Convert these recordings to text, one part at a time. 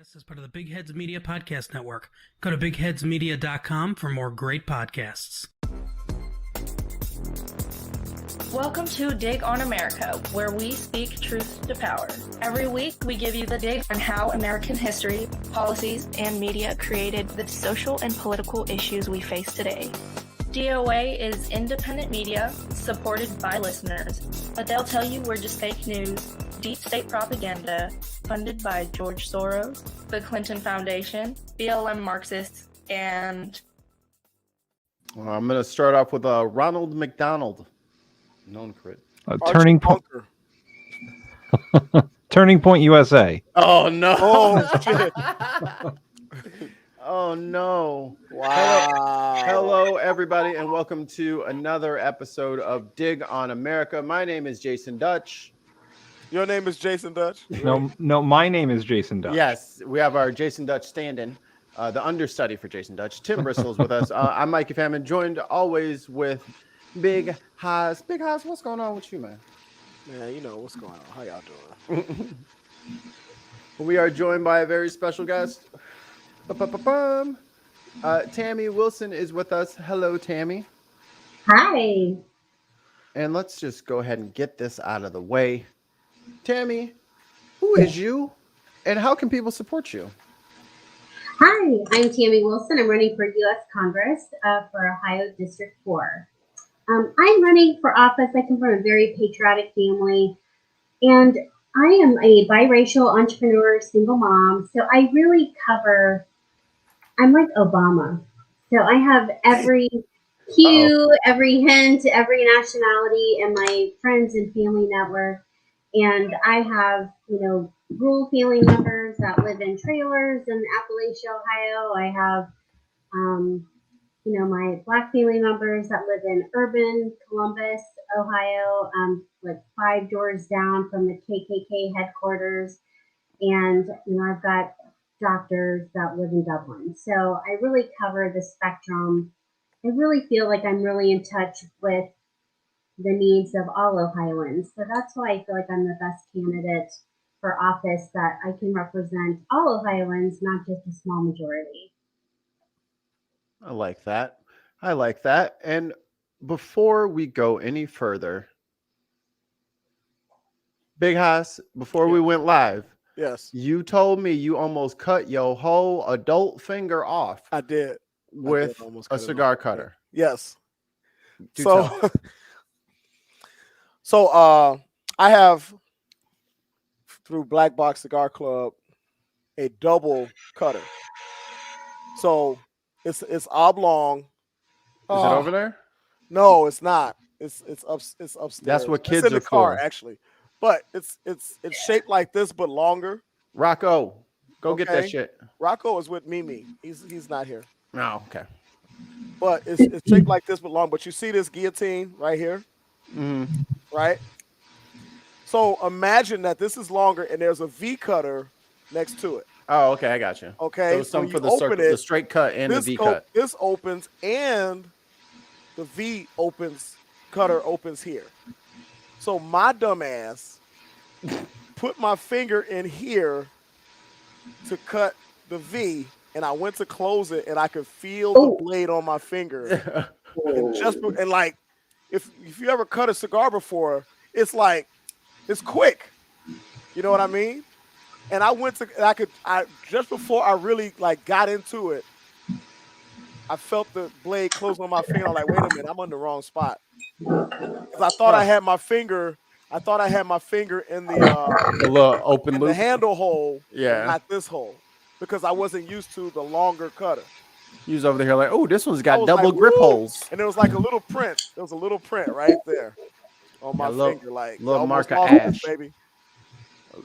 This is part of the Big Heads Media Podcast Network. Go to bigheadsmedia.com for more great podcasts. Welcome to Dig on America, where we speak truth to power. Every week, we give you the dig on how American history, policies, and media created the social and political issues we face today. DOA is independent media supported by listeners, but they'll tell you we're just fake news, deep state propaganda, funded by George Soros, the Clinton Foundation, BLM Marxists, and... Well, I'm going to start off with Ronald McDonald. Known for it. Turning Point. Turning Point USA. Oh no! Oh shit! Oh no! Wow! Hello, everybody, and welcome to another episode of Dig on America. My name is Jason Dutch. Your name is Jason Dutch? No, my name is Jason Dutch. Yes, we have our Jason Dutch stand-in, the understudy for Jason Dutch. Tim Bristol is with us. I'm Mikey Famine, joined always with Big Haas. Big Haas, what's going on with you, man? Man, you know what's going on. How y'all doing? We are joined by a very special guest. Tamie Wilson is with us. Hello, Tamie. Hi. And let's just go ahead and get this out of the way. Tamie, who is you, and how can people support you? Hi, I'm Tamie Wilson. I'm running for U.S. Congress for Ohio District 4. I'm running for office. I come from a very patriotic family, and I am a biracial entrepreneur, single mom. So I really cover, I'm like Obama. So I have every hue, every hint, every nationality in my friends and family network. And I have, rural family members that live in trailers in Appalachia, Ohio. I have, my Black family members that live in urban Columbus, Ohio, like 5 doors down from the KKK headquarters. And, I've got doctors that live in Dublin. So I really cover the spectrum. I really feel like I'm really in touch with the needs of all Ohioans. So that's why I feel like I'm the best candidate for office, that I can represent all Ohioans, not just a small majority. I like that. And before we go any further, Big Haas, before we went live, Yes, you told me you almost cut your whole adult finger off. I did. With a cigar cutter. Yes. Do tell. So I have, through Black Box Cigar Club, a double cutter. So it's oblong. Is it over there? No, it's not. It's upstairs. That's what kids it's in are the car, for. actually. But it's shaped like this, but longer. Rocco, go get that shit. Rocco is with Mimi. He's not here. Oh, okay. But it's shaped like this, but long. But you see this guillotine right here, right? So imagine that this is longer, and there's a V cutter next to it. Oh, okay, I got you. Okay, so some when for you the open circle, it, the straight cut, and the V cut. This opens, and the V cutter opens here. So my dumb ass put my finger in here to cut the V, and I went to close it, and I could feel the blade on my finger. and like, if you ever cut a cigar before, it's like, it's quick. You know what I mean? And I just before I really like got into it, I felt the blade close on my finger. I'm like, wait a minute, I'm on the wrong spot. Because I thought I had my finger in the little open loop, the handle hole, not this hole, because I wasn't used to the longer cutter. He was over here like, oh, this one's got double grip holes, and there was like a little print. There was a little print right there on my finger, like little mark of ash, baby.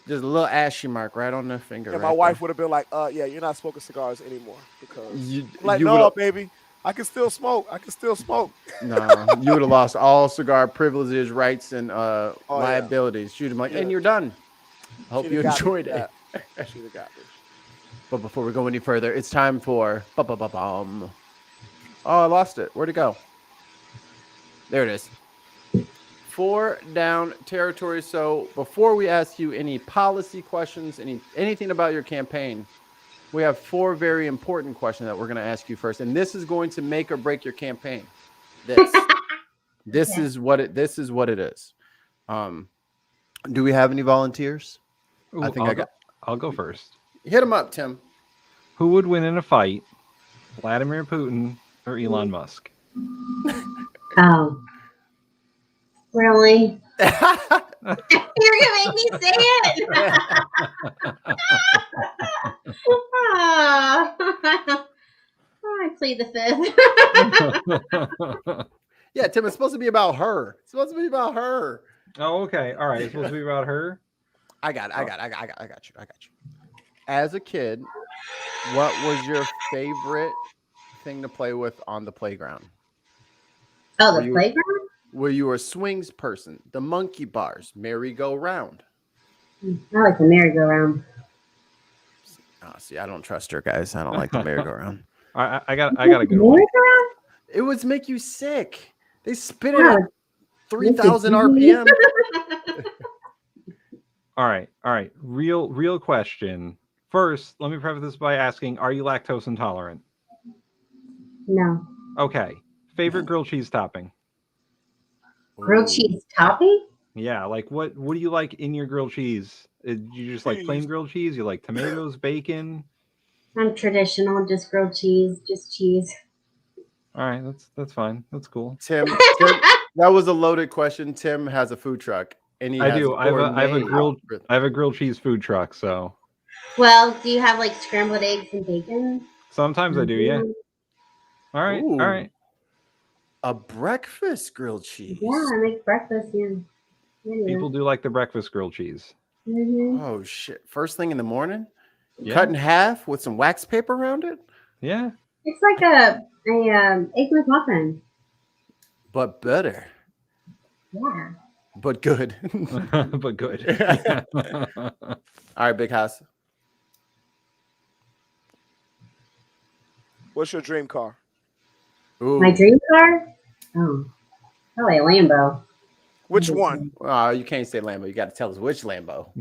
Just a little ashy mark right on the finger. And right my wife there. would have been like, yeah, you're not smoking cigars anymore, because no, baby, I can still smoke. No, you would have lost all cigar privileges, rights, and liabilities. She'd have been like, and you're done. I hope you enjoyed it. She'd have got me. But before we go any further, it's time for Oh, I lost it. Where'd it go? There it is. 4 down territory. So before we ask you any policy questions, anything about your campaign, We have 4 very important questions that we're going to ask you first, and this is going to make or break your campaign. This is what it is. Do we have any volunteers? Ooh, I think I'll go first. Hit them up, Tim. Who would win in a fight, Vladimir Putin or Elon Musk? Oh, really? You're gonna make me say it. I plead the fifth. Yeah, Tim, it's supposed to be about her. It's supposed to be about her. Oh, okay. All right. It's supposed to be about her. I got you. As a kid, what was your favorite thing to play with on the playground? Oh, the playground? Were you a swings person? The monkey bars, merry-go-round? I like the merry-go-round. Oh, see, I don't trust her, guys. I don't like the merry-go-round. I got a good one. Merry-go-round? It would make you sick. They spin it at 3,000 RPM. All right. Real question. First, let me preface this by asking, are you lactose intolerant? No. Okay. Favorite grilled cheese topping? Grilled cheese topping? Yeah, like what do you like in your grilled cheese? You just like plain grilled cheese? You like tomatoes, bacon? I'm traditional, just grilled cheese, just cheese. All right, that's fine. That's cool. Tim, that was a loaded question. Tim has a food truck, and I have a grilled cheese food truck. So, well, do you have like scrambled eggs and bacon? Sometimes I do, yeah. All right, Ooh. all right. A breakfast grilled cheese. Yeah, I make breakfast. Yeah. People do like the breakfast grilled cheese. Mm-hmm. Oh shit! First thing in the morning, Yeah. cut in half with some wax paper around it. Yeah. It's like a egg McMuffin. But better. Yeah. But good. But good. All right, Big House. What's your dream car? Ooh. My dream car? Oh, probably a Lambo. Which one? You can't say Lambo. You got to tell us which Lambo.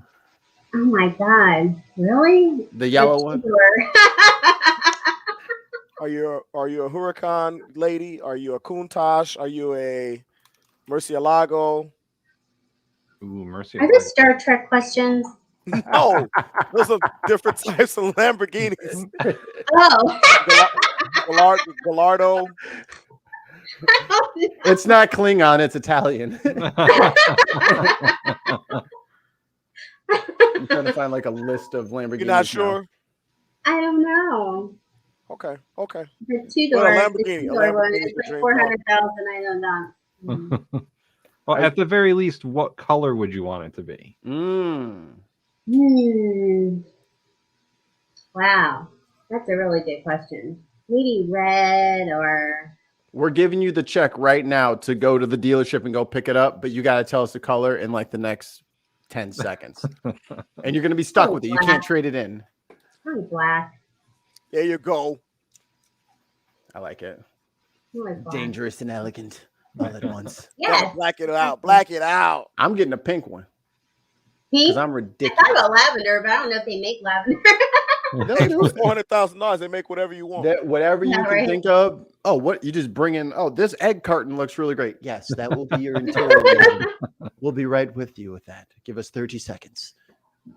Oh my God! Really? The yellow one. Are you a Huracan lady? Are you a Countach? Are you a Murcielago? Ooh, mercy. Are these Star Trek questions? No, those are different types of Lamborghinis. Oh. Gallardo. It's not Klingon. It's Italian. I'm trying to find like a list of Lamborghinis. You're not sure? Now. I don't know. Okay. The two-door. Well, The two-door one is like 400,000. I don't know. Well, at the very least, what color would you want it to be? Wow, that's a really good question. Maybe red or. We're giving you the check right now to go to the dealership and go pick it up, but you got to tell us the color in like the next 10 seconds. And you're going to be stuck with it. You can't trade it in. Probably black. There you go. I like it. Like black. Dangerous and elegant all at once. Yes. Black it out. Black it out. I'm getting a pink one. Pink? Because I'm ridiculous. I thought about lavender, but I don't know if they make lavender. Hey, for $400,000, they make whatever you want. Whatever you can right. think of. Oh, what you just bring in? Oh, this egg carton looks really great. Yes, that will be your interior. We'll be right with you with that. Give us 30 seconds. I'm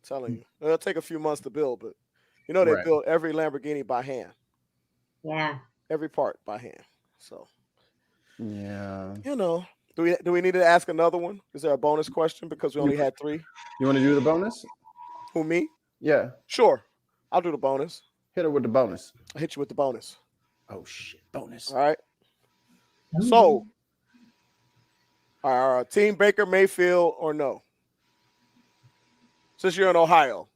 telling you, it'll take a few months to build, but you know they build every Lamborghini by hand. Yeah. Every part by hand. So. Yeah. You know. Do we need to ask another one? Is there a bonus question because we only had 3? You want to do the bonus? Who, me? Yeah. Sure. I'll do the bonus. Hit her with the bonus. I'll hit you with the bonus. Oh, shit. Bonus. All right. So, Team Baker Mayfield or no? Since you're in Ohio.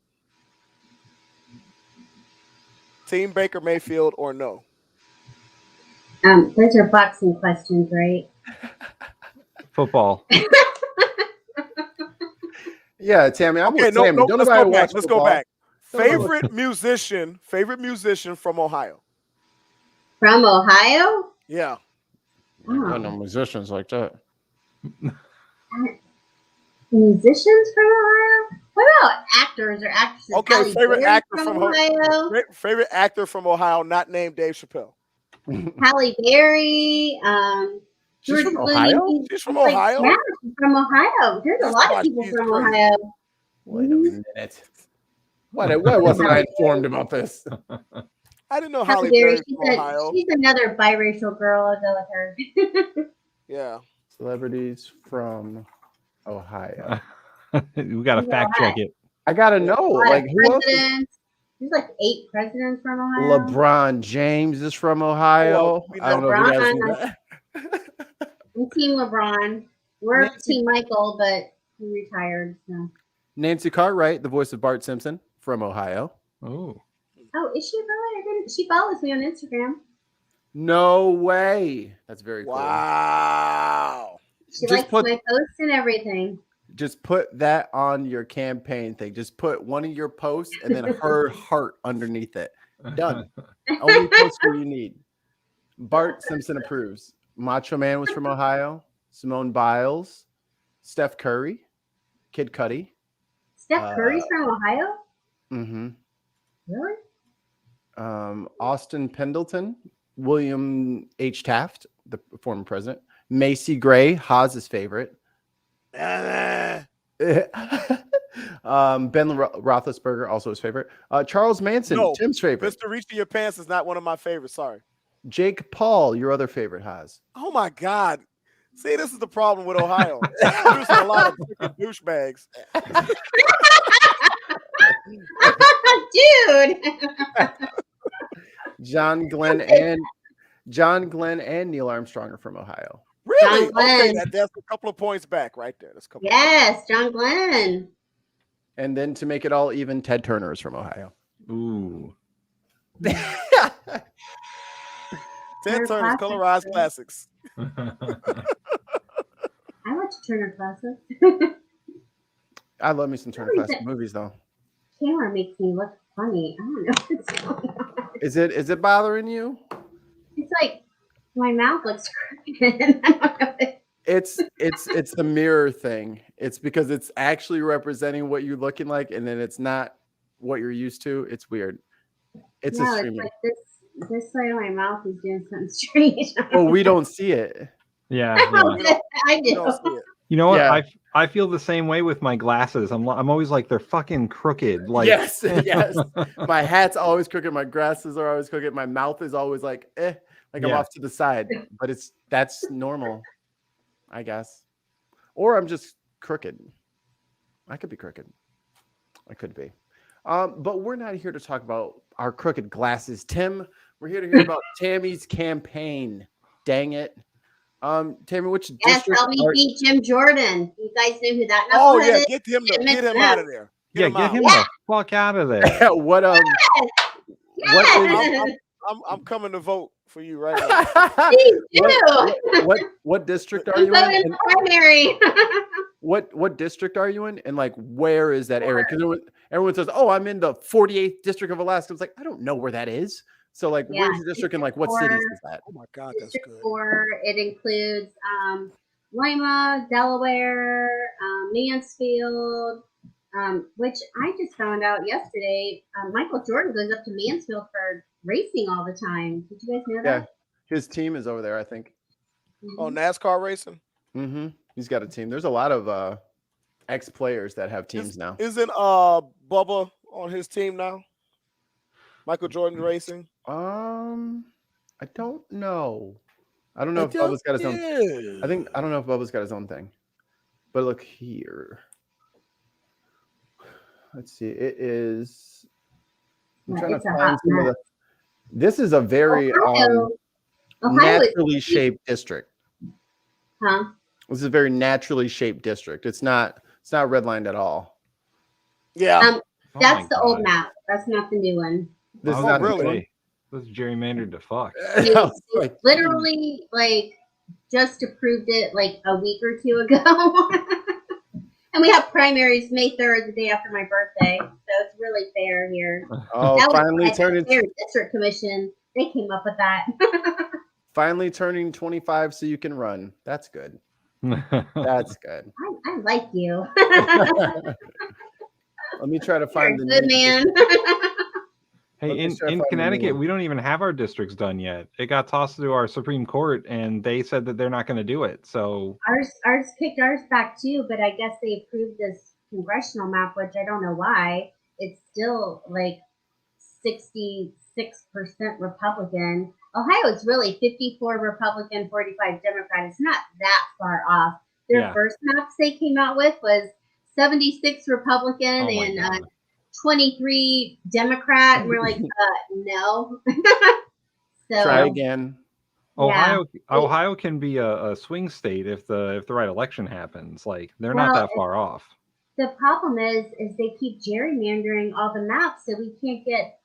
Team Baker Mayfield or no? Those are boxing questions, right? Football. Yeah, Tammy. I'm with Tammy. Let's go back. Favorite musician from Ohio. From Ohio? Yeah. Oh. No musicians like that. Musicians from Ohio? What about actors or actresses? Okay, Halle favorite Berry actor from from Ohio. favorite actor from Ohio, not named Dave Chappelle. Halle Berry. She's George from Clooney. Ohio? She's from He's like, Ohio? yeah, she's from Ohio. There's a That's lot why of people she's from crazy. Ohio. Wait a minute. Why wasn't I informed about this? I didn't know Halle Halle Berry. Berry from Ohio. She's another biracial girl. I'll go with her. Yeah. Celebrities from Ohio. We gotta fact check it. I gotta know. A lot Like of who else? presidents. There's like 8 presidents from Ohio. LeBron James is from Ohio. we I don't know if you guys knew LeBron. that. I'm Team LeBron. We're Nancy- Team Michael, but he retired. So. Nancy Cartwright, the voice of Bart Simpson, from Ohio. Oh. Oh, is she really? She follows me on Instagram. No way. That's very cool. Wow. She Just likes put- my posts and everything. Just put that on your campaign thing. Just put one of your posts and then her heart underneath it. Done. Only poster you need. Bart Simpson approves. Macho Man was from Ohio. Simone Biles, Steph Curry, Kid Cudi. Steph Curry's from Ohio? Mm-hmm. Really? Austin Pendleton, William H. Taft, the former president. Macy Gray, Haas's favorite. Ben Roethlisberger, also his favorite. Charles Manson, No, Tim's favorite. Mr. Reach in Your Pants is not one of my favorites. Sorry. Jake Paul, your other favorite, Haas. Oh my God. See, this is the problem with Ohio. There's a lot of freaking douchebags. Dude. John Glenn and Neil Armstrong are from Ohio. Really? John Glenn. Okay, that's a couple of points back right there. That's a couple Yes, John Glenn. And then to make it all even, Ted Turner is from Ohio. Ooh. Ted Turner's Colorized Classics. I watch Turner Classics. I love me some Turner Classic movies, though. Camera makes me look funny. I don't know what's going on. Is it bothering you? It's like my mouth looks crooked. I don't know. It's the mirror thing. It's because it's actually representing what you're looking like, and then it's not what you're used to. It's weird. It's a streaming. Like this side of my mouth is doing something strange. Well, we don't see it. Yeah. I You do. don't see it. You know what? Yeah. I feel the same way with my glasses. I'm always like, they're fucking crooked. Like Yes. My hat's always crooked. My glasses are always crooked. My mouth is always like I'm Yeah. off to the side. But that's normal, I guess. Or I'm just crooked. I could be crooked. I could be. But we're not here to talk about our crooked glasses, Tim. We're here to hear about Tammie's campaign. Dang it. Tammy, which Yes, district help me beat Jim Jordan. You guys know who that Oh knucklehead yeah, is? get him Get out of there. get out. him the fuck out of there. what Yes. I'm coming to vote for you right now. Please do. what district are You you voted in? in primary. What district are you in? And like, where is that area? Because everyone says, "Oh, I'm in the 48th district of Alaska." It's like, I don't know where that is. So like, Yeah, where's the district and like what cities is that? Oh my God, that's District good. 4, it includes Lima, Delaware, Mansfield, which I just found out yesterday. Michael Jordan goes up to Mansfield for racing all the time. Did you guys know Yeah, that? his team is over there, I think. Oh, NASCAR racing. Mm-hmm. He's got a team. There's a lot of ex-players that have teams now. Isn't Bubba on his team now? Michael Jordan Racing. I don't know. I don't know if Bubba's got his own. I don't know if Bubba's got his own thing. But look here. Let's see. It is. I'm trying to It's a find hot some of mess. the. This is a very Ohio is- naturally shaped district. Huh? This is a very naturally shaped district. It's not redlined at all. Yeah. That's the old map. That's not the new one. This is Oh, not really? This is gerrymandered to fuck. They Like, literally just approved it like a week or two ago. And we have primaries May 3rd, the day after my birthday. So it's really fair here. Oh, That was finally like turning their district commission. They came up with that. finally turning 25 so you can run. That's good. That's good. I like you. Let me try to find the Good new man. Hey, Let me in try to find the new Connecticut, one. we don't even have our districts done yet. It got tossed to our Supreme Court, and they said that they're not going to do it. So Ours kicked ours back too, but I guess they approved this congressional map, which I don't know why. It's still like 66% Republican. Ohio's really 54 Republican, 45 Democrat. It's not that far off. Their Yeah. first maps they came out with was 76 Republican Oh my and God. 23 Democrat. And we're like, no. So Try again. yeah. Ohio can be a swing state if the right election happens. Like they're not Well, that far off. the problem is they keep gerrymandering all the maps, so we can't get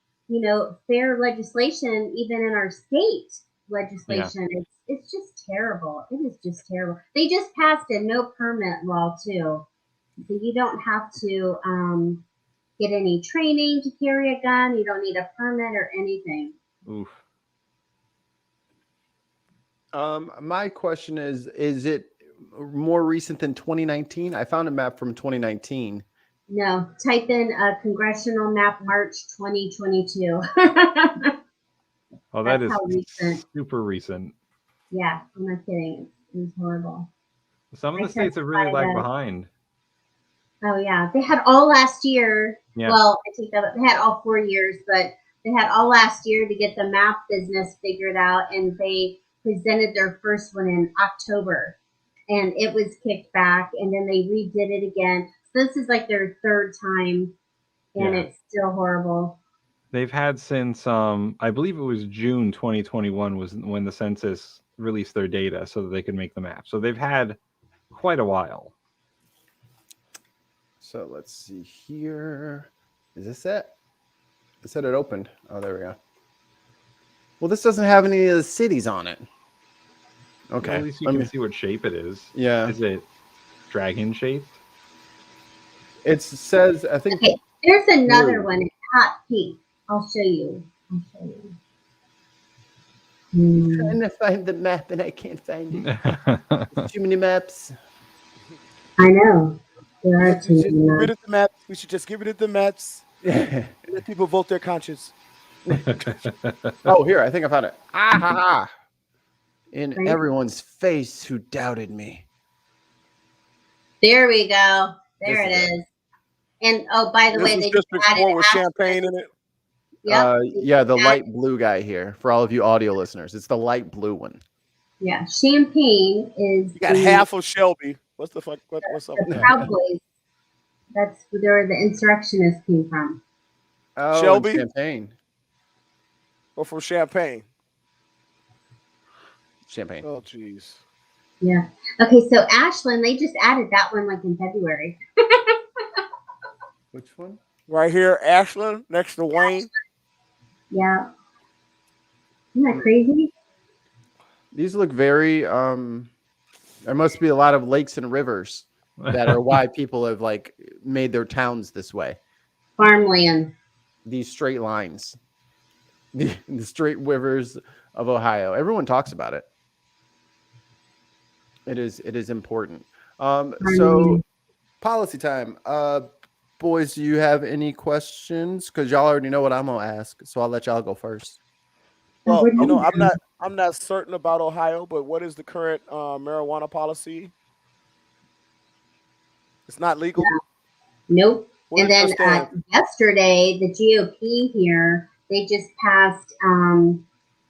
fair legislation even in our state legislation. It's just terrible. It is just terrible. They just passed a no permit law too, so you don't have to get any training to carry a gun. You don't need a permit or anything. Oof. My question is it more recent than 2019? I found a map from 2019. No, type in a congressional map March 2022. Oh, that That's is how recent. super recent. Yeah, I'm not kidding. It's horrible. Some of I the states have really testified lagged at- behind. Oh yeah, they had all last year. Yeah. Well, I take that back. They had all 4 years, but they had all last year to get the map business figured out, and they presented their first one in October, and it was kicked back, and then they redid it again. So this is like their third time, and Yeah. it's still horrible. They've had since I believe it was June 2021 was when the census released their data so that they could make the map. So they've had quite a while. So let's see here. Is this it? It said it opened. Oh, there we go. Well, this doesn't have any of the cities on it. Okay. Well, at least you can see what shape it is. Yeah. Is it dragon shaped? It says, I think. Okay, there's another blue. one. It's hot pink. I'll show you. Trying to find the map and I can't find it. There's too many maps. I know. There are We too should many give maps. it to the Mets. We should just give it to the Mets and let people vote their conscience. Oh, here, I think I found it. Ah, ha, ha. In Right. everyone's face who doubted me. There we go. There This it is is. And oh, by the This way, is they just District added 4 with Ashland. champagne in it. Yep. Yeah, the Add- light blue guy here for all of you audio listeners. It's the light blue one. Yeah, Champagne is You got half of Shelby. What's the fuck? What's up the with that? Proud Boys. That's where the insurrectionists came from. Oh, Shelby? and Champagne. Or from Champagne? Champagne. Oh, jeez. Yeah. Okay, so Ashland, they just added that one like in February. Which one? Right here, Ashland, next to Wayne. Yeah. Isn't that crazy? These look very there must be a lot of lakes and rivers that are why people have like made their towns this way. Farmland. These straight lines. The straight rivers of Ohio. Everyone talks about it. It is important. So policy time. Boys, do you have any questions? Because y'all already know what I'm gonna ask, so I'll let y'all go first. Well, What do you know, you I'm not certain about Ohio, but what is the current marijuana policy? It's not legal. Nope. What And is then the yesterday, the GOP here, they just passed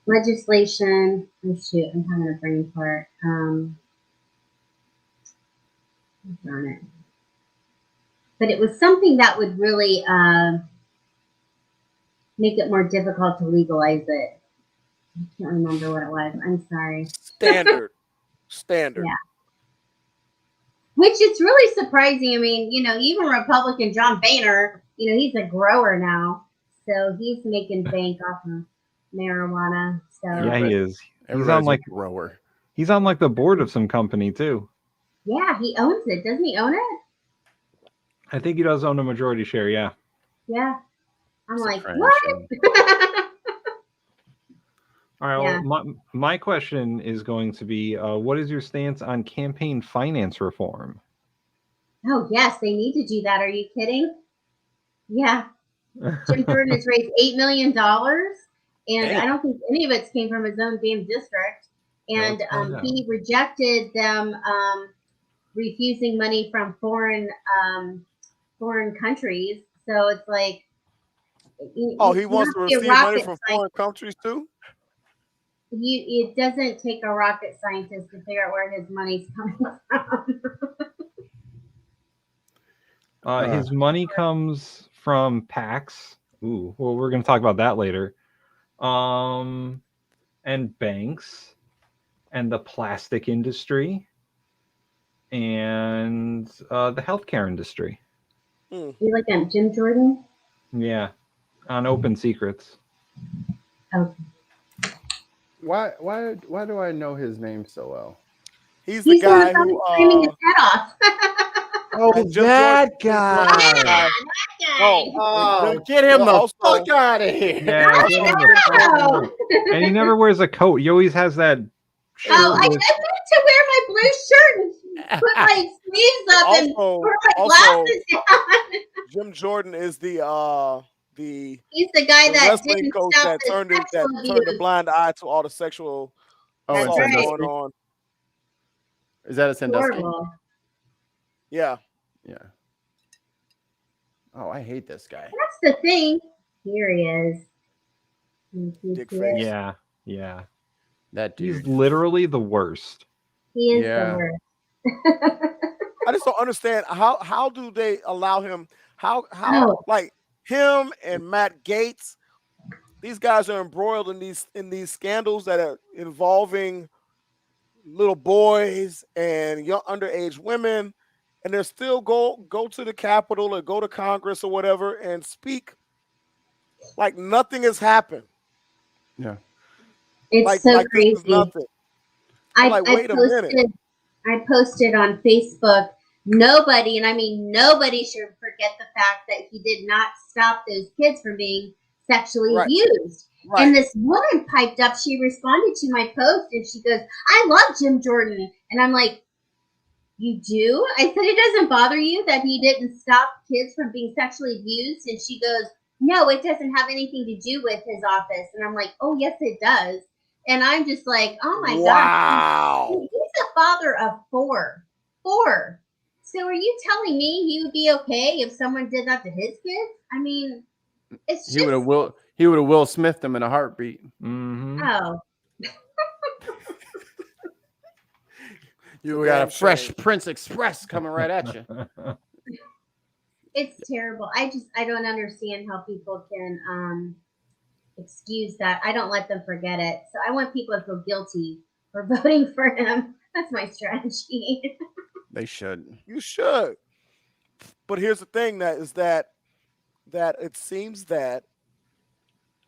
legislation. Oh shoot, I'm having a brain fart. Darn it. But it was something that would really make it more difficult to legalize it. I can't remember what it was. I'm sorry. standard? Yeah. Which is really surprising. I mean, even Republican John Boehner, he's a grower now. So he's making bank off of marijuana. So Yeah, he is. Everybody's a grower. He's on like the board of some company too. yeah, he owns it. Doesn't he own it? I think he does own a majority share. Yeah. Yeah. I'm It's a like, French what? All right. Yeah. Well, my question is going to be, what is your stance on campaign finance reform? Oh, yes, they need to do that. Are you kidding? Yeah. Jim Jordan has raised $8 million, and Damn. I don't think any of it came from his own damn district. And let's find out. he rejected them refusing money from foreign countries. So it's like, Oh, he wants to must be a receive money rocket from scientist. foreign countries too? It doesn't take a rocket scientist to figure out where his money's coming from. His money comes from PACs. Ooh, well, we're going to talk about that later. And banks, and the plastic industry, and the healthcare industry. You like Jim Jordan? Yeah, on Open Secrets. Oh. Why do I know his name so well? He's the guy who screaming his head off. Oh, Jim that Jordan- guy. That guy. Oh, get him the also- fuck out of here. Yeah, get him the fuck out. And he never wears a coat. He always has that shirt Oh, I with- meant to wear my blue shirt and put my sleeves up and put my glasses down. Jim Jordan is the He's the guy that wrestling didn't coach stop that the turned sexual a abuse. blind eye to all the sexual Oh, That's it's right. going Sandusky? on. Is that a Sandusky? Horrible. Yeah. Yeah. Oh, I hate this guy. That's the thing. Here he is. Dick face. Yeah. That He's dude. literally the worst. He is Yeah. the worst. I just don't understand how do they allow him? How No. like him and Matt Gaetz, these guys are embroiled in these scandals that are involving little boys and young underage women, and they're still go to the Capitol or go to Congress or whatever and speak like nothing has happened. Yeah. It's Like so this is crazy. nothing. I wait a minute. posted on Facebook, nobody, and I mean nobody, should forget the fact that he did not stop those kids from being sexually Right. abused. Right. And this woman piped up, she responded to my post and she goes, I love Jim Jordan. And I'm like, you do? I said, it doesn't bother you that he didn't stop kids from being sexually abused? And she goes, no, it doesn't have anything to do with his office. And I'm like, oh, yes, it does. And I'm just like, oh my Wow. God. He's a father of four. So are you telling me he would be okay if someone did that to his kids? I mean, it's just, He would have Will Smithed him in a heartbeat. Mm-hmm. oh, You got a Damn Fresh shame. Prince Express coming right at you. it's terrible. I don't understand how people can excuse that. I don't let them forget it. So I want people to feel guilty for voting for him. That's my strategy. They should. You should. But here's the thing that it seems that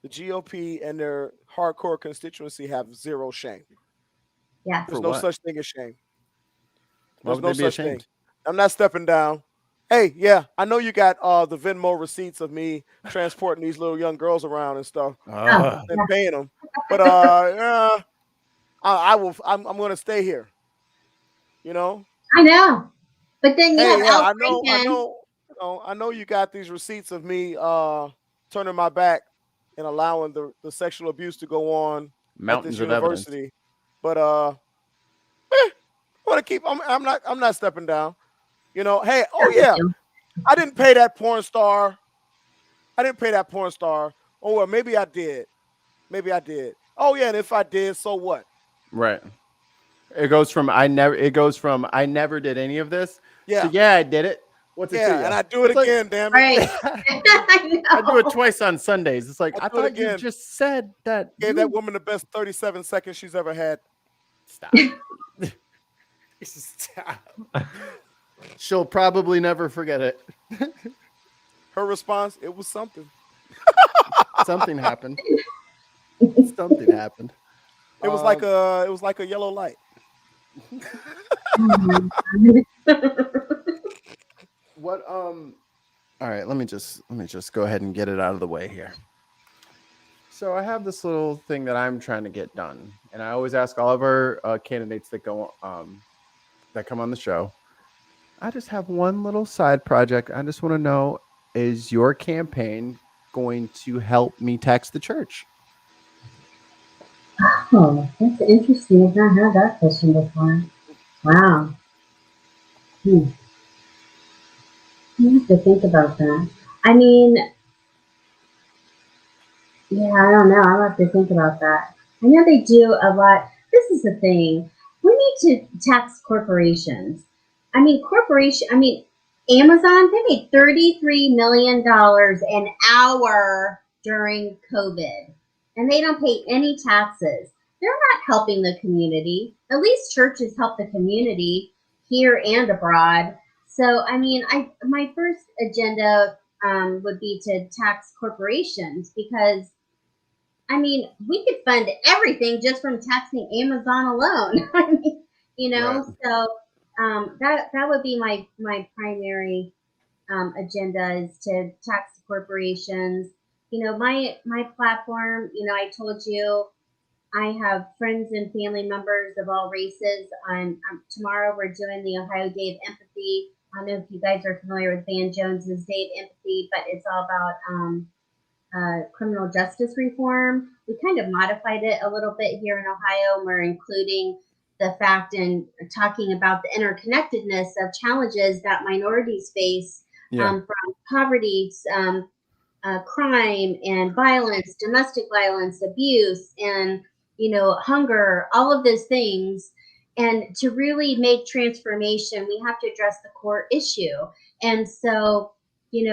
the GOP and their hardcore constituency have zero shame. Yeah. There's For no what? such thing as shame. Why There's would no they be such thing. ashamed? I'm not stepping down. Hey, yeah, I know you got the Venmo receipts of me transporting these little young girls around and stuff Ugh. and paying them. But yeah, I'm going to stay here. You know? I know. But then you Hey, have yeah, Al I Franken. know you got these receipts of me turning my back and allowing the sexual abuse to go on Mountains at this of evidence. university. But I want to keep. I'm not stepping down. You know. Hey, oh yeah, I didn't pay that porn star. Oh well, maybe I did. Oh yeah, and if I did, so what? Right. It goes from I never did any of this. Yeah. To, yeah, I did it. What's it to Yeah, you? and I do it It's like- again. Damn it. Right. I know. I do it twice on Sundays. It's like I I do it thought you again. just said that. Gave that woman the best 37 seconds she's ever had. Stop. Stop. She'll probably never forget it. Her response, it was something. Something happened. Something happened. It was like a yellow light. What all right, let me just go ahead and get it out of the way here. So I have this little thing that I'm trying to get done, and I always ask all of our candidates that go that come on the show. I just have one little side project. I just want to know is your campaign going to help me tax the church? Oh, that's interesting. I've not had that question before. Wow. You have to think about that. I mean, yeah, I don't know. I'll have to think about that. I know they do a lot. This is the thing. We need to tax corporations. Amazon, they made $33 million an hour during COVID, and they don't pay any taxes. They're not helping the community. At least churches help the community here and abroad. So, my first agenda would be to tax corporations because we could fund everything just from taxing Amazon alone. Right. So that would be my primary agenda is to tax corporations. My platform. I told you I have friends and family members of all races. Tomorrow we're doing the Ohio Day of Empathy. I don't know if you guys are familiar with Van Jones's Day of Empathy, but it's all about criminal justice reform. We kind of modified it a little bit here in Ohio. We're including the fact and talking about the interconnectedness of challenges that minorities face from poverty, crime and violence, domestic violence, abuse, and hunger, all of those things. And to really make transformation, we have to address the core issue. And so, you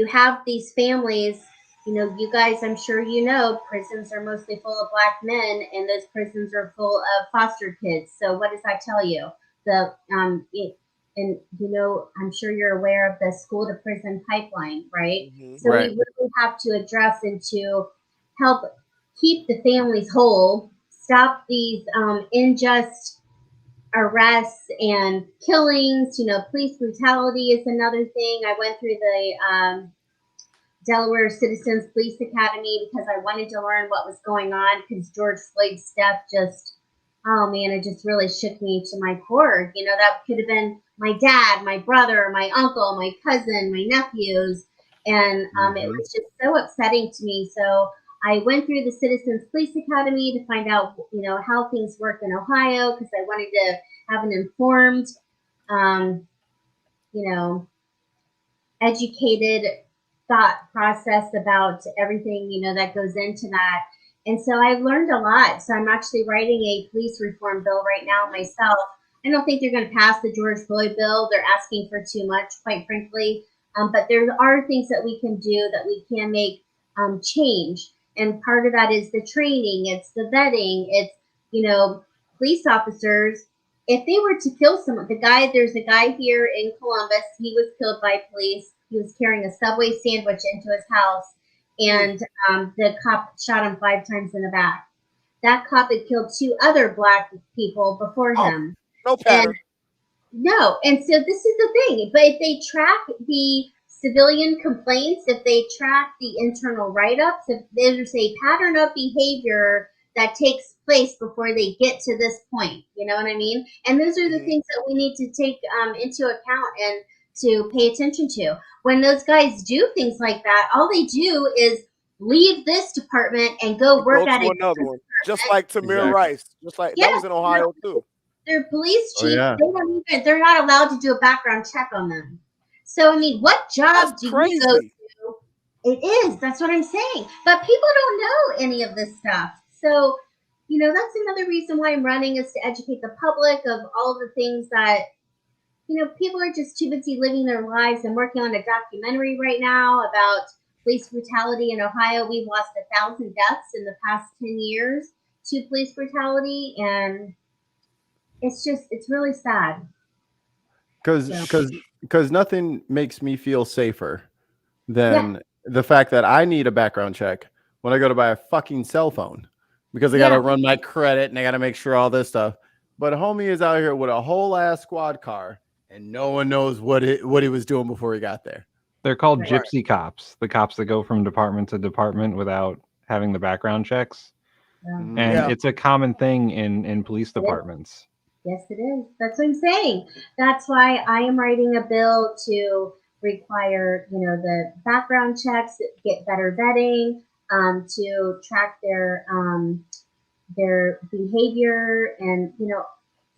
have these families. You guys, I'm sure prisons are mostly full of Black men, and those prisons are full of foster kids. So what does that tell you? I'm sure you're aware of the school to prison pipeline, right? Mhm. So Right. we really have to address and to help keep the families whole, stop these unjust arrests and killings. Police brutality is another thing. I went through the Delaware Citizens Police Academy because I wanted to learn what was going on because George Floyd's death it just really shook me to my core. That could have been my dad, my brother, my uncle, my cousin, my nephews. And it was just so upsetting to me. So I went through the Citizens Police Academy to find out, how things work in Ohio because I wanted to have an informed, educated thought process about everything, that goes into that. And so I've learned a lot. So I'm actually writing a police reform bill right now myself. I don't think they're going to pass the George Floyd bill. They're asking for too much, quite frankly. But there are things that we can do that we can make change. And part of that is the training, it's the vetting, it's, police officers. If they were to kill someone, there's a guy here in Columbus, he was killed by police. He was carrying a Subway sandwich into his house, and the cop shot him 5 times in the back. That cop had killed 2 other Black people before him. No pattern. No, and so this is the thing. But if they track the civilian complaints, if they track the internal write-ups, if there's a pattern of behavior that takes place before they get to this point, you know what I mean? And those are the things that we need to take into account and to pay attention to. When those guys do things like that, all they do is leave this department and go work at another one, just like Tamir Rice, just like that was in Ohio too. Their police chief, they're not allowed to do a background check on them. So what job do you go to? It is. That's what I'm saying. But people don't know any of this stuff. So, that's another reason why I'm running is to educate the public of all of the things that, people are just too busy living their lives. I'm working on a documentary right now about police brutality in Ohio. We've lost 1,000 deaths in the past 10 years to police brutality. And it's really sad. Because nothing makes me feel safer than the fact that I need a background check when I go to buy a fucking cell phone because I got to run my credit and I got to make sure all this stuff. But homie is out here with a whole ass squad car and no one knows what he was doing before he got there. They're called gypsy cops, the cops that go from department to department without having the background checks. And it's a common thing in police departments. Yes, it is. That's what I'm saying. That's why I am writing a bill to require, the background checks, get better vetting, to track their behavior, and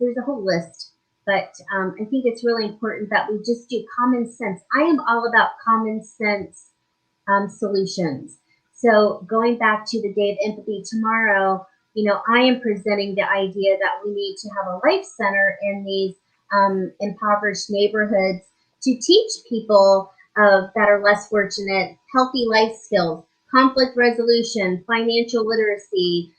there's a whole list. But I think it's really important that we just do common sense. I am all about common sense solutions. So going back to the Day of Empathy tomorrow, I am presenting the idea that we need to have a life center in these impoverished neighborhoods to teach people that are less fortunate healthy life skills, conflict resolution, financial literacy,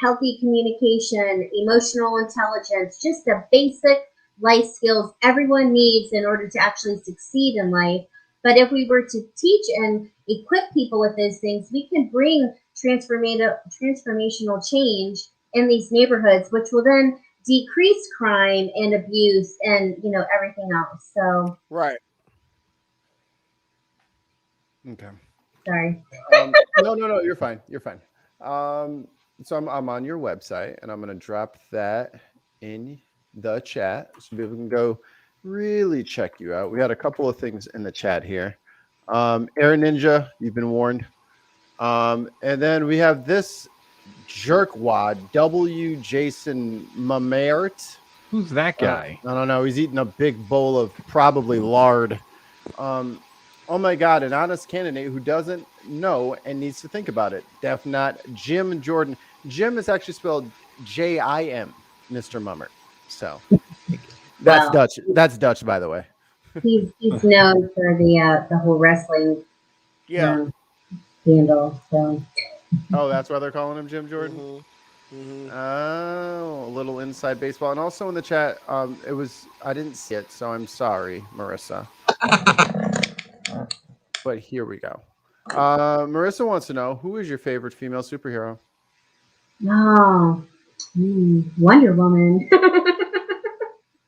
healthy communication, emotional intelligence, just the basic life skills everyone needs in order to actually succeed in life. But if we were to teach and equip people with those things, we can bring transformational change in these neighborhoods, which will then decrease crime and abuse and everything else. So Right. Okay. Sorry. No, you're fine. You're fine. So I'm on your website, and I'm going to drop that in the chat so people can go really check you out. We had a couple of things in the chat here. Air Ninja, you've been warned. And then we have this jerkwad, W. Jason Mamert. Who's that guy? I don't know. He's eating a big bowl of probably lard. Oh my God, an honest candidate who doesn't know and needs to think about it. Def not Jim Jordan. Jim is actually spelled J-I-M, Mr. Mamert. So that's Dutch. That's Dutch, by the way. He's known for the whole wrestling scandal. So. Oh, that's why they're calling him Jim Jordan? Mm-hmm. Mm-hmm. Oh, a little inside baseball. And also in the chat, I didn't see it, so I'm sorry, Marissa. But here we go. Marissa wants to know, who is your favorite female superhero? Oh, Wonder Woman.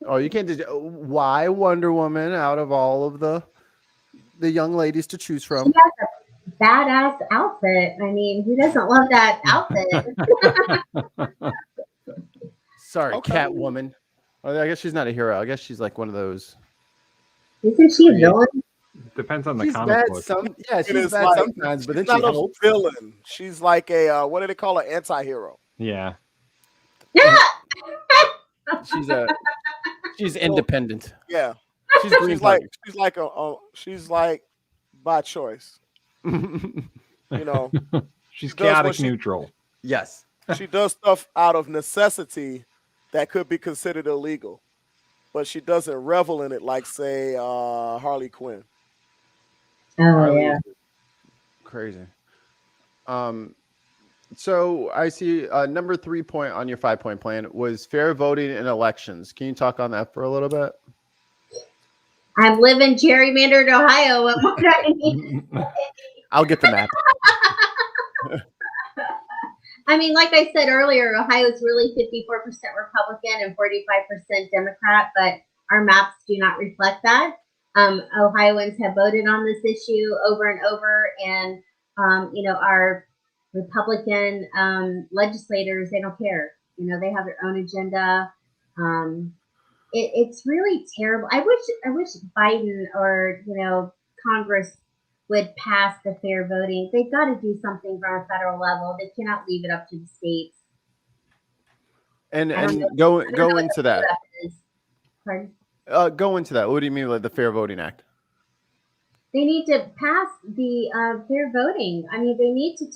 Oh, you can't. Why Wonder Woman out of all of the young ladies to choose from? She has a badass outfit. I mean, who doesn't love that outfit? Sorry, Okay. Catwoman. Oh, I guess she's not a hero. I guess she's like one of those. Isn't she a villain? Depends on the She's comic bad book. She's bad like, sometimes, but then she's not she a helps. villain. She's like a what do they call an anti-hero? Yeah. She's independent. Yeah. She's She's like by choice. She's does chaotic what she- neutral. Yes. She does stuff out of necessity that could be considered illegal, but she doesn't revel in it like, say, Harley Quinn. Oh yeah. Crazy. So I see number 3 point on your 5-point plan was fair voting in elections. Can you talk on that for a little bit? I'm living gerrymandered Ohio. What more do I need? I'll get the map. I mean, like I said earlier, Ohio is really 54% Republican and 45% Democrat, but our maps do not reflect that. Ohioans have voted on this issue over and over, and our Republican legislators, they don't care. They have their own agenda. It's really terrible. I wish Biden or Congress would pass the fair voting. They've got to do something from a federal level. They cannot leave it up to the states. And go into that. Pardon? Go into that. What do you mean by the Fair Voting Act? They need to pass the fair voting. I mean, they need to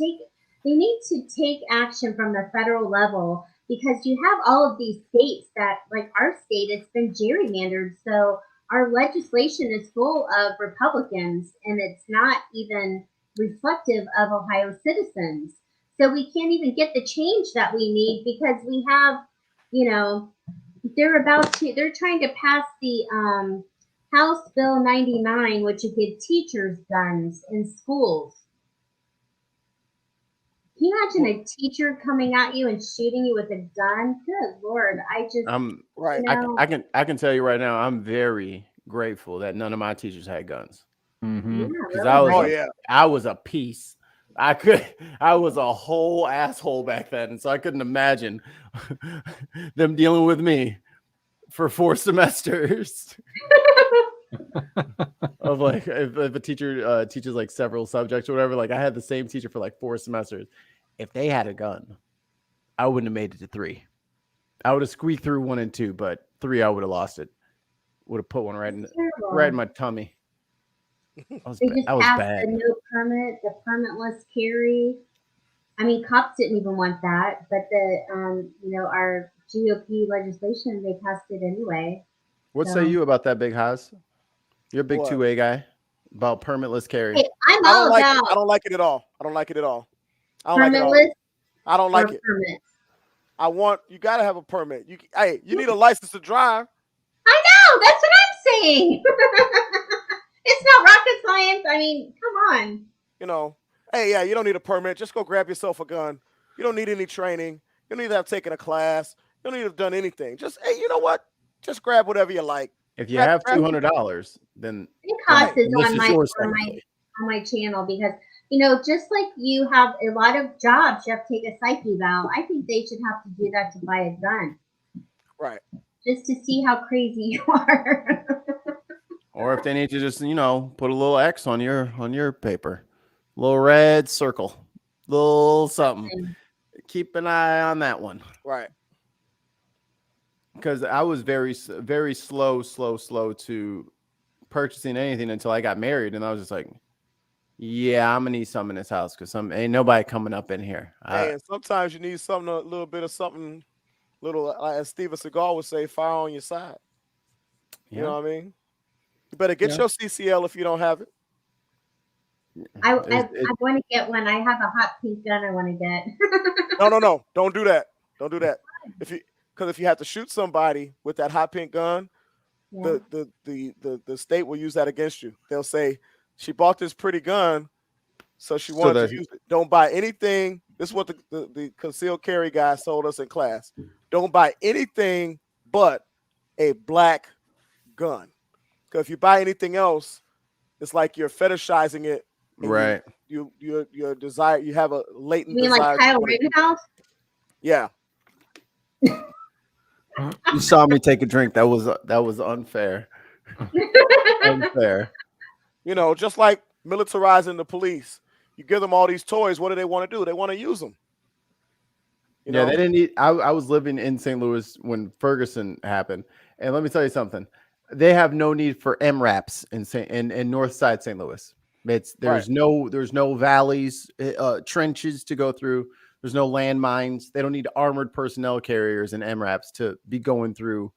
take action from the federal level, because you have all of these states that, like our state, it's been gerrymandered. So our legislation is full of Republicans, and it's not even reflective of Ohio citizens. So we can't even get the change that we need, because we have, they're trying to pass the House Bill 99, which would give teachers guns in schools. Can you imagine a teacher coming at you and shooting you with a gun? Good Lord. Right. I can tell you right now, I'm very grateful that none of my teachers had guns. Mm-hmm. Because really. I was a piece. I was a whole asshole back then, so I couldn't imagine them dealing with me for 4 semesters. Of like if a teacher teaches like several subjects or whatever. Like I had the same teacher for like 4 semesters. If they had a gun, I wouldn't have made it to 3. I would have squeaked through 1 and 2, but 3 I would have lost it. Would have put one right in my tummy. They just that was passed bad. the no permit, the permitless carry. I mean, cops didn't even want that, but our GOP legislation, they passed it anyway. What say you about that, Big Haas? You're a big 2A guy about permitless carry. Hey, I'm all about. I don't like it at all. I don't like it at all. Permitless. I don't like it. Permit. You got to have a permit. You need a license to drive. I know. That's what I'm saying. It's not rocket science. I mean, come on. You don't need a permit. Just go grab yourself a gun. You don't need any training. You don't need to have taken a class. You don't need to have done anything. Just, hey, you know what? Just grab whatever you like. If you have $200, then it costs is on my channel because just like you have a lot of jobs, you have to take a psych eval. I think they should have to do that to buy a gun, right? Just to see how crazy you are. Or if they need to just put a little X on your paper, little red circle, little something. Keep an eye on that one, right? Because I was very, very slow to purchasing anything until I got married, and I was just like, "Yeah, I'm gonna need something in this house because ain't nobody coming up in here." And sometimes you need something, a little bit of something, as Steven Seagal would say, fire on your side. You know what I mean? You better get your CCL if you don't have it. I want to get one. I have a hot pink gun I want to get. No. Don't do that. Don't do that. Because if you have to shoot somebody with that hot pink gun, the state will use that against you. They'll say, she bought this pretty gun, so she wanted to use it. Don't buy anything. This is what the concealed carry guy told us in class. Don't buy anything but a black gun. Because if you buy anything else, it's like you're fetishizing it. Right. You desire. You have a latent desire. You mean like Kyle Rittenhouse? Yeah. You saw me take a drink. That was unfair. Unfair. Just like militarizing the police. You give them all these toys. What do they want to do? They want to use them. They didn't need. I was living in St. Louis when Ferguson happened, and let me tell you something. They have no need for MRAPs in North Side St. Louis. There's no valleys, trenches to go through. There's no landmines. They don't need armored personnel carriers and MRAPs to be going through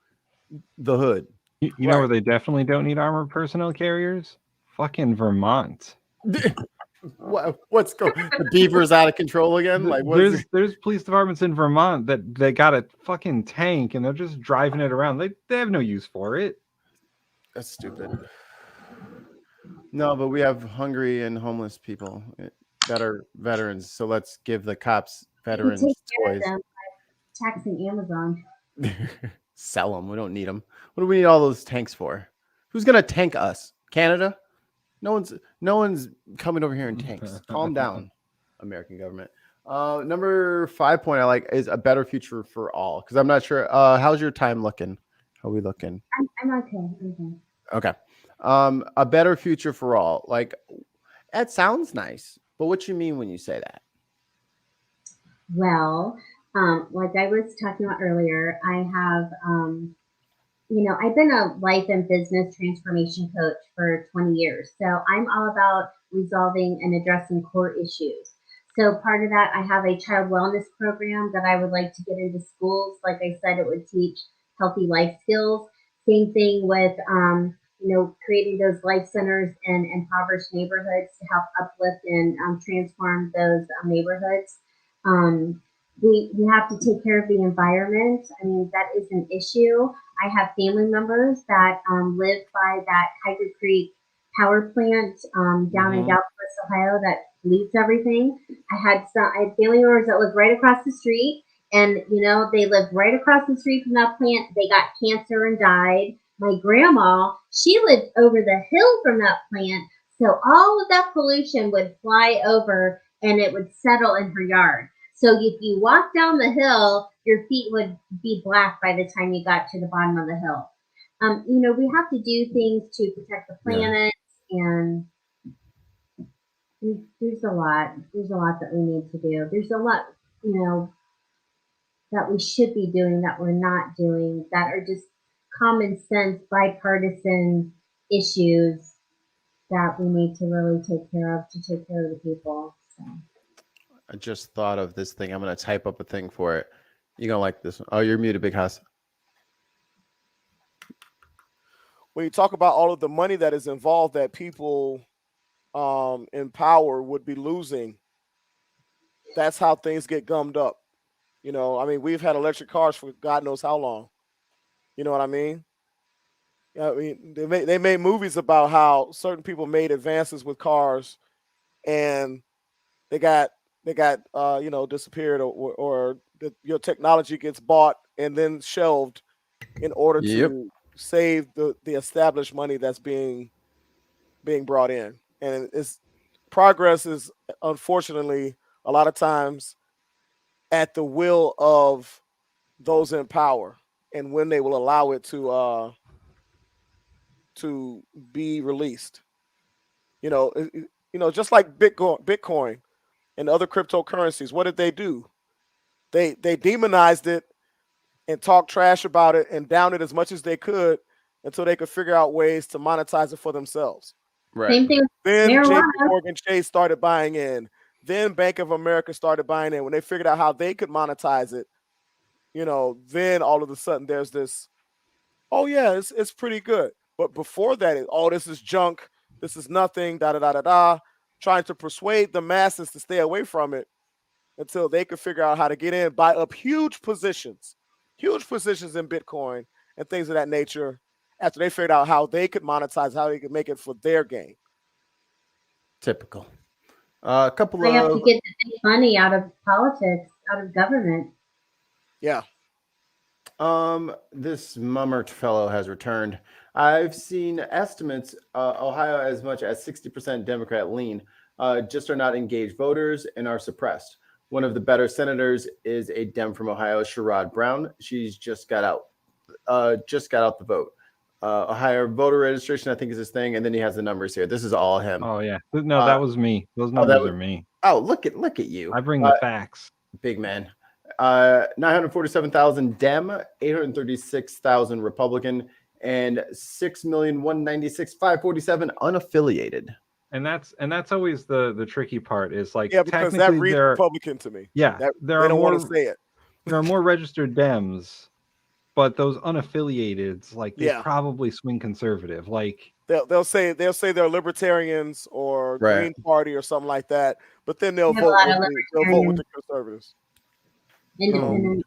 the hood. You know where they definitely don't need armored personnel carriers? Fucking Vermont. What's going? The beaver's out of control again. Like there's police departments in Vermont that they got a fucking tank and they're just driving it around. They have no use for it. That's stupid. No, but we have hungry and homeless people that are veterans. So let's give the cops veterans toys. Taxing Amazon. Sell them. We don't need them. What do we need all those tanks for? Who's gonna tank us? Canada? No one's coming over here in tanks. Calm down, American government. Number 5 point I like is a better future for all. Because I'm not sure. How's your time looking? How are we looking? I'm okay. Okay. A better future for all. Like, that sounds nice. But what you mean when you say that? Well, like I was talking about earlier, I have, I've been a life and business transformation coach for 20 years. So I'm all about resolving and addressing core issues. So part of that, I have a child wellness program that I would like to get into schools. Like I said, it would teach healthy life skills. Same thing with, creating those life centers in impoverished neighborhoods to help uplift and transform those neighborhoods. We have to take care of the environment. I mean, that is an issue. I have family members that live by that Tiger Creek power plant down in Dallas, Ohio, that pollutes everything. I had family members that live right across the street, and they lived right across the street from that plant. They got cancer and died. My grandma, she lived over the hill from that plant, so all of that pollution would fly over and it would settle in her yard. So if you walk down the hill, your feet would be black by the time you got to the bottom of the hill. We have to do things to protect the planet, and there's a lot. There's a lot that we need to do. There's a lot, that we should be doing that we're not doing, that are just common sense, bipartisan issues that we need to really take care of to take care of the people. So. I just thought of this thing. I'm going to type up a thing for it. You're going to like this one. Oh, you're muted, Big House. When you talk about all of the money that is involved that people in power would be losing, that's how things get gummed up. We've had electric cars for God knows how long. You know what I mean? They made movies about how certain people made advances with cars, and they got disappeared, or your technology gets bought and then shelved in order to save the established money that's being brought in. And progress is unfortunately a lot of times at the will of those in power, and when they will allow it to be released. Just like Bitcoin and other cryptocurrencies, what did they do? They demonized it and talked trash about it and down it as much as they could until they could figure out ways to monetize it for themselves. Right. Same thing. Then JP Morgan Chase started buying in. Then Bank of America started buying in. When they figured out how they could monetize it, then all of a sudden there's this, oh yeah, it's pretty good. But before that, this is junk. This is nothing, da-da-da-da-da, trying to persuade the masses to stay away from it until they could figure out how to get in, buy up huge positions in Bitcoin and things of that nature after they figured out how they could monetize, how they could make it for their gain. Typical. A couple they have to get the big money out of politics, out of government. Yeah. This Mamert fellow has returned. I've seen estimates, Ohio as much as 60% Democrat lean, just are not engaged voters and are suppressed. One of the better senators is a Dem from Ohio, Sherrod Brown. She's just got out the vote. Ohio voter registration, I think, is his thing, and then he has the numbers here. This is all him. Oh yeah, no, that was me. Those numbers are me. Oh, look at you! I bring the facts. Big man. 947,000 Dem, 836,000 Republican, and 6,196,547 unaffiliated. And that's always the tricky part is like, because that reads Republican to me. Yeah, they don't want to say it. There are more registered Dems, but those unaffiliated, like they probably swing conservative. Like they'll say they're libertarians or Green Party or something like that, but then they'll vote with the conservatives. Independent.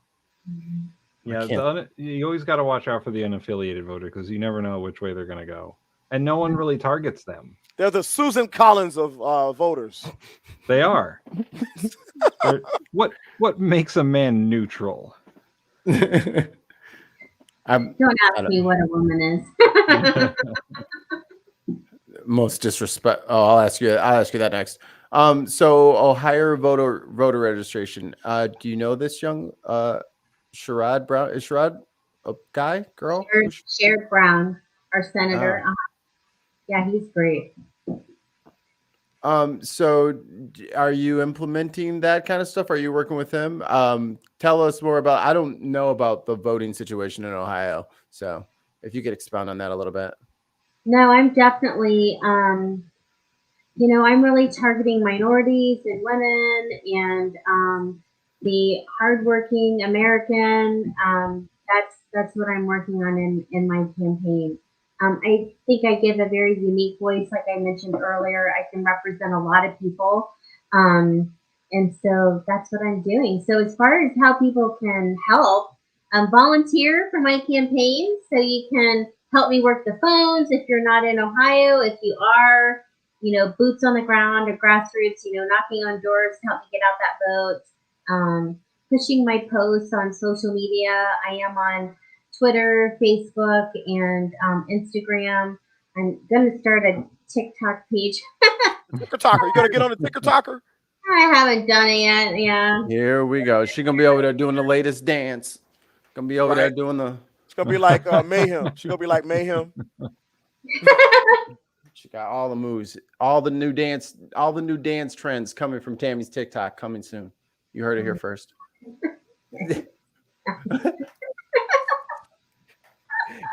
Yeah, you always got to watch out for the unaffiliated voter because you never know which way they're going to go, and no one really targets them. They're the Susan Collins of voters. They are. What makes a man neutral? Don't ask me what a woman is. Most disrespect. Oh, I'll ask you that next. So Ohio voter registration. Do you know this young Sherrod Brown? Is Sherrod a guy, girl? Sherrod Brown, our senator. Yeah, he's great. So are you implementing that kind of stuff? Are you working with him? Tell us more about, I don't know about the voting situation in Ohio. So if you could expound on that a little bit. No, I'm definitely, I'm really targeting minorities and women and the hardworking American. That's what I'm working on in my campaign. I think I give a very unique voice, like I mentioned earlier. I can represent a lot of people. And so that's what I'm doing. So as far as how people can help, volunteer for my campaign. So you can help me work the phones if you're not in Ohio. If you are, boots on the ground or grassroots, knocking on doors to help me get out that vote. Pushing my posts on social media. I am on Twitter, Facebook, and Instagram. I'm going to start a TikTok page. TikToker. You going to get on the TikToker? I haven't done it yet. Yeah. Here we go. She's going to be over there doing the latest dance. Going to be over there doing the... It's gonna be like Mayhem. She's gonna be like Mayhem. She got all the moves, all the new dance trends coming from Tammie's TikTok coming soon. You heard it here first.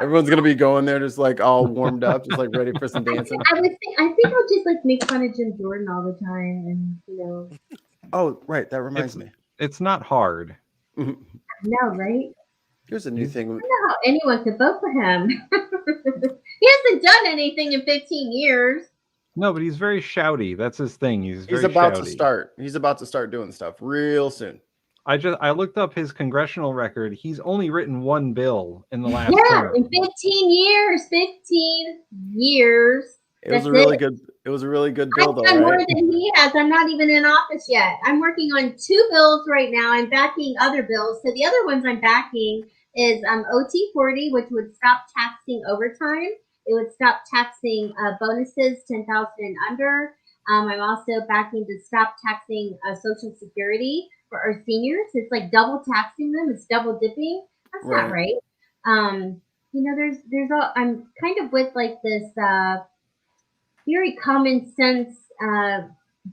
Everyone's gonna be going there just like all warmed up, just like ready for some dancing. I think I'll just like make fun of Jim Jordan all the time, and you know. Oh, right. That reminds me. It's not hard. No, right? Here's a new thing. I don't know how anyone could vote for him. He hasn't done anything in 15 years. No, but he's very shouty. That's his thing. He's about shouty. to start. He's about to start doing stuff real soon. I looked up his congressional record. He's only written one bill in the last Yeah, term. in 15 years. 15 years. It was a really good bill, though. I've done more Right? than he has. I'm not even in office yet. I'm working on 2 bills right now. I'm backing other bills. So the other ones I'm backing is OT40, which would stop taxing overtime. It would stop taxing bonuses 10,000 and under. I'm also backing to stop taxing Social Security for our seniors. It's like double taxing them. It's double dipping. That's not right. You know, there's all. I'm kind of with like this very common sense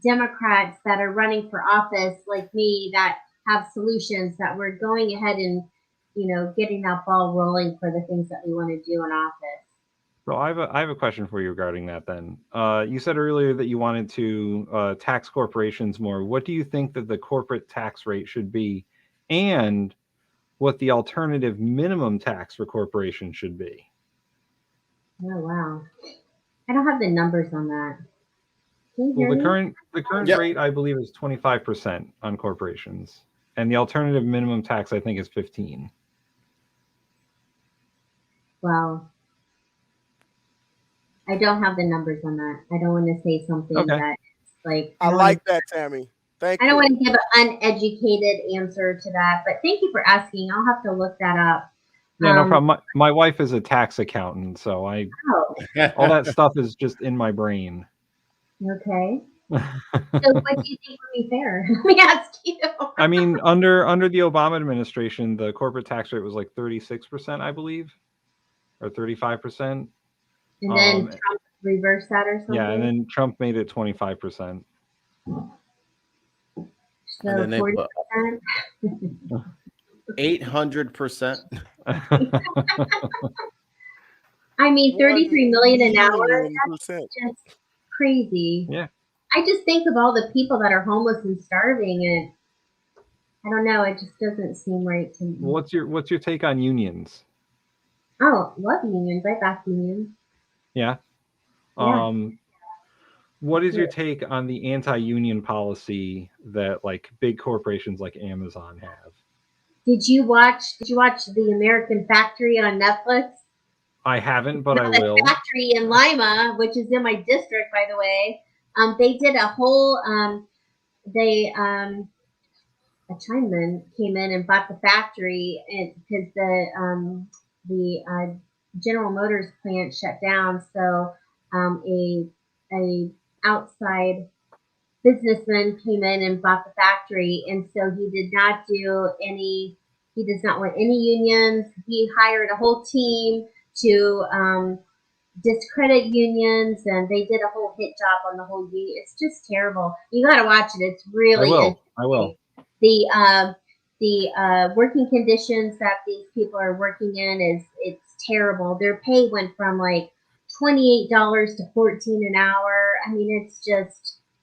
Democrats that are running for office, like me, that have solutions that we're going ahead and, you know, getting that ball rolling for the things that we want to do in office. So I have a question for you regarding that then. You said earlier that you wanted to tax corporations more. What do you think that the corporate tax rate should be, and what the alternative minimum tax for corporations should be? Oh, wow. I don't have the numbers on that. Can you hear me? The current rate, I believe, is 25% on corporations. And the alternative minimum tax, I think, is 15%. Wow. I don't have the numbers on that. I don't want to say something that's like. I like that, Tammy. Thank you. I don't want to give an uneducated answer to that, but thank you for asking. I'll have to look that up. Yeah, no problem. My wife is a tax accountant, so all that stuff is just in my brain. Okay. So what do you think would be fair? Let me ask you. I mean, under the Obama administration, the corporate tax rate was like 36%, I believe, or 35%. And then Trump reversed that or something? Yeah, and then Trump made it 25%. So 40%. 800%. I mean, 33 million an hour. That's just crazy. Yeah. I just think of all the people that are homeless and starving, and I don't know. It just doesn't seem right to me. What's your take on unions? Oh, love unions. I back unions. Yeah. What is your take on the anti-union policy that like big corporations like Amazon have? Did you watch The American Factory on Netflix? I haven't, but I will. Factory in Lima, which is in my district, by the way. They did a whole. A Chinaman came in and bought the factory, and because the General Motors plant shut down, so a outside businessman came in and bought the factory, and so he did not do any. He does not want any unions. He hired a whole team to discredit unions, and they did a whole hit job on the whole union. It's just terrible. You got to watch it. It's really. I will. The working conditions that these people are working in it's terrible. Their pay went from like $28 to $14 an hour. I mean,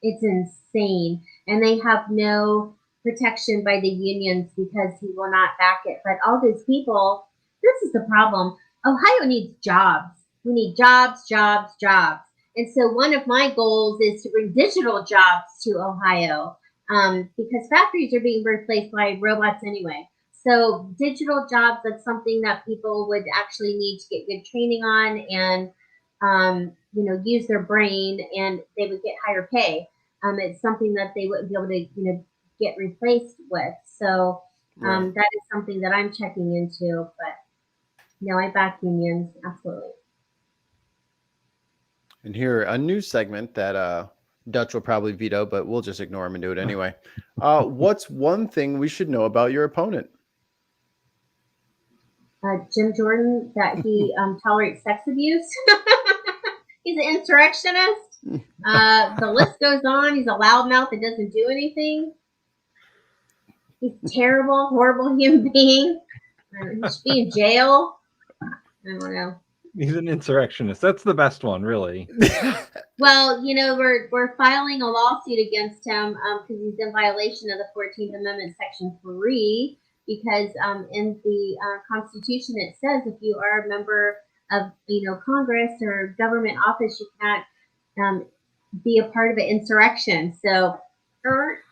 it's insane, and they have no protection by the unions because he will not back it. But all these people, this is the problem. Ohio needs jobs. We need jobs. And so one of my goals is to bring digital jobs to Ohio, because factories are being replaced by robots anyway. So digital jobs, that's something that people would actually need to get good training on and, use their brain, and they would get higher pay. It's something that they wouldn't be able to, get replaced with. So that is something that I'm checking into. But no, I back unions, absolutely. And here, a new segment that Dutch will probably veto, but we'll just ignore him and do it anyway. What's one thing we should know about your opponent? Jim Jordan that he tolerates sex abuse. He's an insurrectionist. The list goes on. He's a loudmouth that doesn't do anything. He's terrible, horrible human being. He should be in jail. I don't know. He's an insurrectionist. That's the best one, really. Well, we're filing a lawsuit against him because he's in violation of the 14th Amendment, Section 3, because in the Constitution it says if you are a member of Congress or government office, you cannot be a part of an insurrection. So,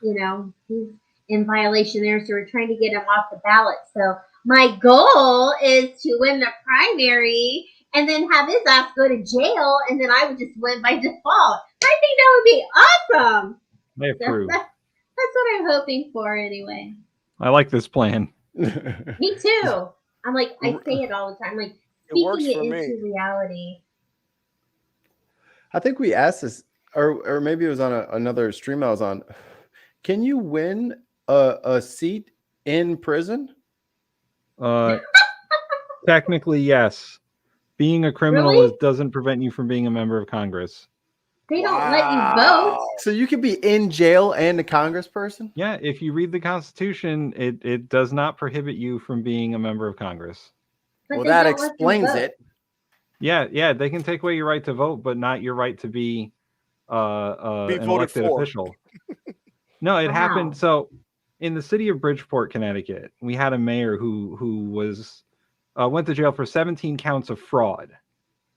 he's in violation there. So we're trying to get him off the ballot. So my goal is to win the primary and then have his ass go to jail, and then I would just win by default. I think that would be awesome. I approve. So that's what I'm hoping for anyway. I like this plan. Me too. I'm like, I say it all the time, like speaking it into reality. I think we asked this, or maybe it was on another stream I was on. Can you win a seat in prison? Technically, yes. Being a criminal Really? doesn't prevent you from being a member of Congress. They don't let you vote. So you could be in jail and a congressperson? Yeah, if you read the Constitution, it does not prohibit you from being a member of Congress. But Well, they that don't let them explains vote. it. Yeah, they can take away your right to vote, but not your right to be an elected official. No, it happened. So in the city of Bridgeport, Connecticut, we had a mayor who was went to jail for 17 counts of fraud.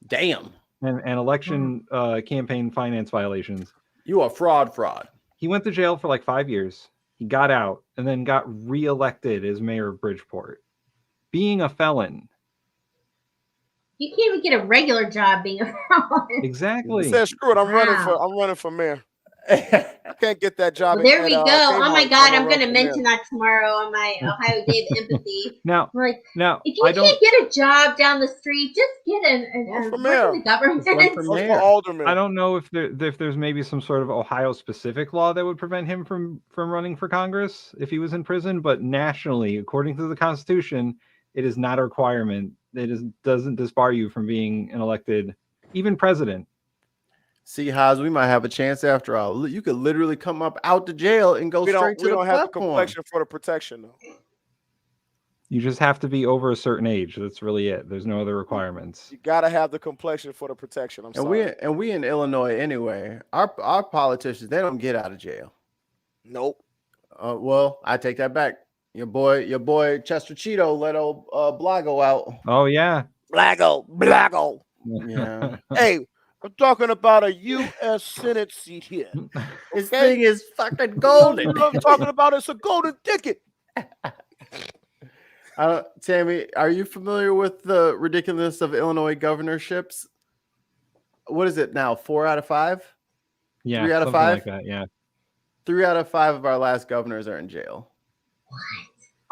Damn. And election campaign finance violations. You are fraud. He went to jail for like 5 years. He got out and then got reelected as mayor of Bridgeport. Being a felon. You can't even get a regular job being a felon. Exactly. He said, screw it, I'm running for mayor. I can't get that job. Well, there we go. Oh my God, I'm going to mention that tomorrow on my Ohio Day of Empathy. Now, if you can't get a job down the street, just get a the government. Alderman. I don't know if there's maybe some sort of Ohio specific law that would prevent him from running for Congress if he was in prison, but nationally, according to the Constitution, it is not a requirement. Doesn't disbar you from being an elected, even president. See, Haas, we might have a chance after all. You could literally come up out the jail and go straight to the platform. We don't have the complexion for the protection, though. You just have to be over a certain age. That's really it. There's no other requirements. You got to have the complexion for the protection. I'm sorry. We in Illinois anyway. Our politicians, they don't get out of jail. Nope. Well, I take that back. Your boy Chester Cheeto let old Blago out. Oh yeah, Blago. Yeah. Hey. I'm talking about a U.S. Senate seat here. This thing is fucking golden. What I'm talking about is a golden ticket. Tammy, are you familiar with the ridiculousness of Illinois governorships? What is it now? 4 out of 5? Yeah, 3 out of 5? like that. Yeah, 3 out of 5 of our last governors are in jail. What?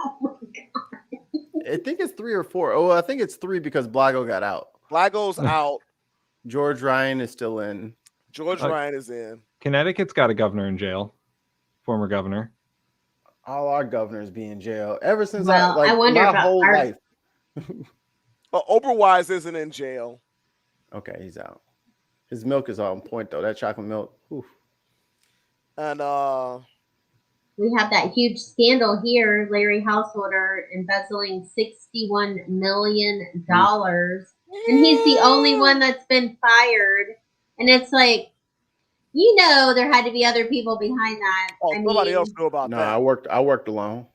Oh my God. I think it's 3 or 4. Oh, I think it's 3 because Blago got out. Blago's out. George Ryan is still in. George Ryan is in. Connecticut's got a governor in jail, former governor. All our governors be in jail ever since I wonder my about whole life. But Oberwise isn't in jail. Okay, he's out. His milk is on point though. That chocolate milk. Oof. And we have that huge scandal here. Larry Householder embezzling $61 million. And he's the only one that's been fired. And it's like, there had to be other people behind that. Nobody else knew about that. No, I worked alone.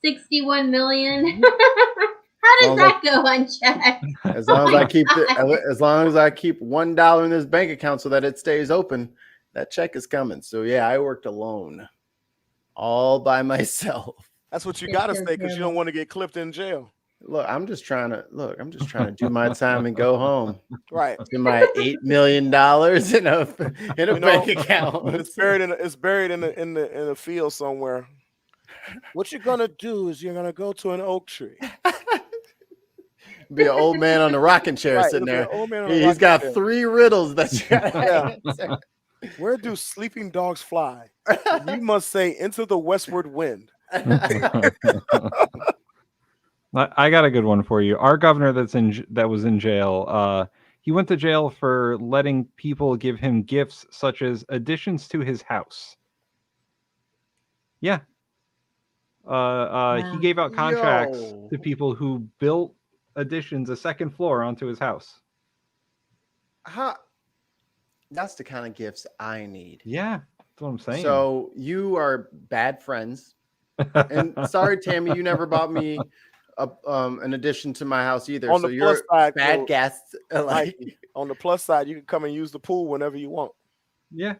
61 million. How does that go unchecked? As long as I keep $1 in this bank account so that it stays open, that check is coming. So yeah, I worked alone, all by myself. That's what you gotta say because you don't want to get clipped in jail. Look, I'm just trying to do my time and go home. Right. Get my $8 million in a bank account. It's buried in the field somewhere. What you're gonna do is you're gonna go to an oak tree. Be an old man on the rocking chair sitting there. He's got 3 riddles that you Where do sleeping dogs fly? You must say into the westward wind. I got a good one for you. Our governor that was in jail. He went to jail for letting people give him gifts such as additions to his house. Yeah. He gave out contracts to people who built additions, a second floor onto his house. That's the kind of gifts I need. Yeah, that's what I'm saying. So you are bad friends. And sorry, Tammy, you never bought me an addition to my house either. On so the you're plus side, bad guest. on the plus side, you can come and use the pool whenever you want. Yeah.